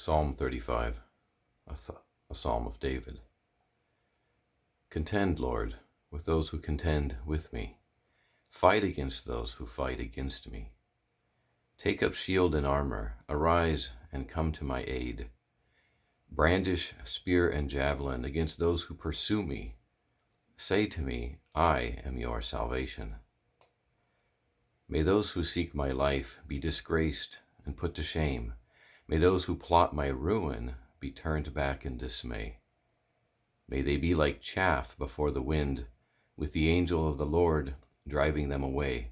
Psalm 35, a psalm of David. Contend, Lord, with those who contend with me. Fight against those who fight against me. Take up shield and armor. Arise and come to my aid. Brandish spear and javelin against those who pursue me. Say to me, I am your salvation. May those who seek my life be disgraced and put to shame. May those who plot my ruin be turned back in dismay. May they be like chaff before the wind, with the angel of the Lord driving them away.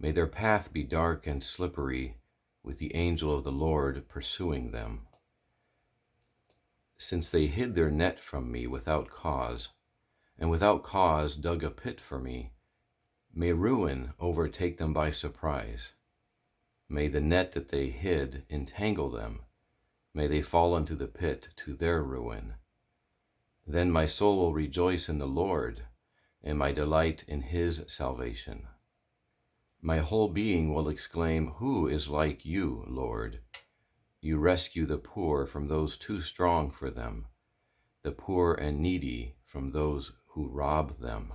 May their path be dark and slippery, with the angel of the Lord pursuing them. Since they hid their net from me without cause, and without cause dug a pit for me, may ruin overtake them by surprise. May the net that they hid entangle them. May they fall into the pit to their ruin. Then my soul will rejoice in the Lord, and my delight in his salvation. My whole being will exclaim, Who is like you, Lord? You rescue the poor from those too strong for them, the poor and needy from those who rob them.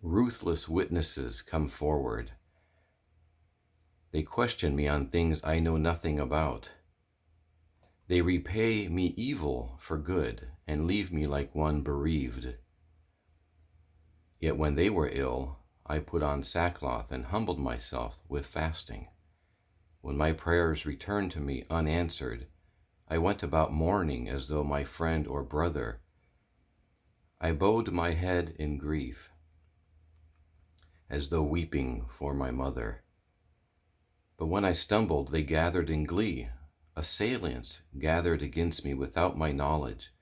Ruthless witnesses come forward. They question me on things I know nothing about. They repay me evil for good and leave me like one bereaved. Yet when they were ill, I put on sackcloth and humbled myself with fasting. When my prayers returned to me unanswered, I went about mourning as though my friend or brother. I bowed my head in grief, as though weeping for my mother. But when I stumbled, they gathered in glee. Assailants gathered against me without my knowledge.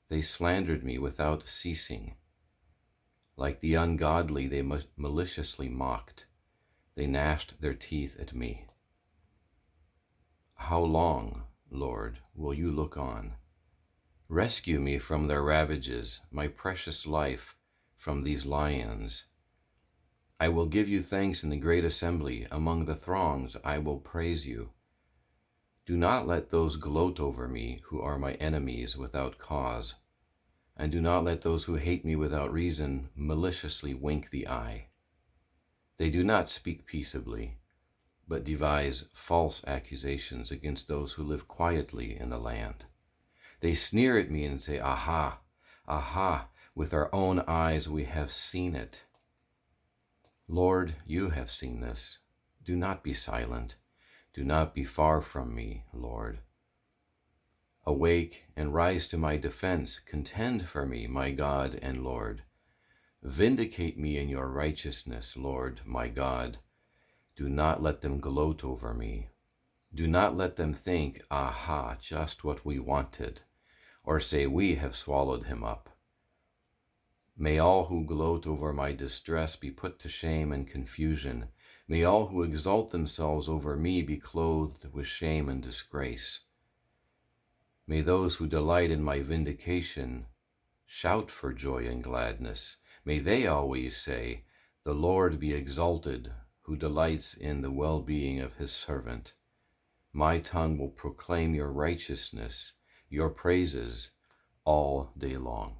They slandered me without ceasing. Like the ungodly, they maliciously mocked. They gnashed their teeth at me. How long, Lord, will you look on? Rescue me from their ravages, my precious life from these lions. I will give you thanks in the great assembly. Among the throngs I will praise you. Do not let those gloat over me who are my enemies without cause, and do not let those who hate me without reason maliciously wink the eye. They do not speak peaceably, but devise false accusations against those who live quietly in the land. They sneer at me and say, Aha, aha, with our own eyes we have seen it. Lord, you have seen this. Do not be silent. Do not be far from me, Lord. Awake and rise to my defense. Contend for me, my God and Lord. Vindicate me in your righteousness, Lord, my God. Do not let them gloat over me. Do not let them think, Aha, just what we wanted, or say, We have swallowed him up. May all who gloat over my distress be put to shame and confusion. May all who exalt themselves over me be clothed with shame and disgrace. May those who delight in my vindication shout for joy and gladness. May they always say, The Lord be exalted, who delights in the well-being of his servant. My tongue will proclaim your righteousness, your praises, all day long.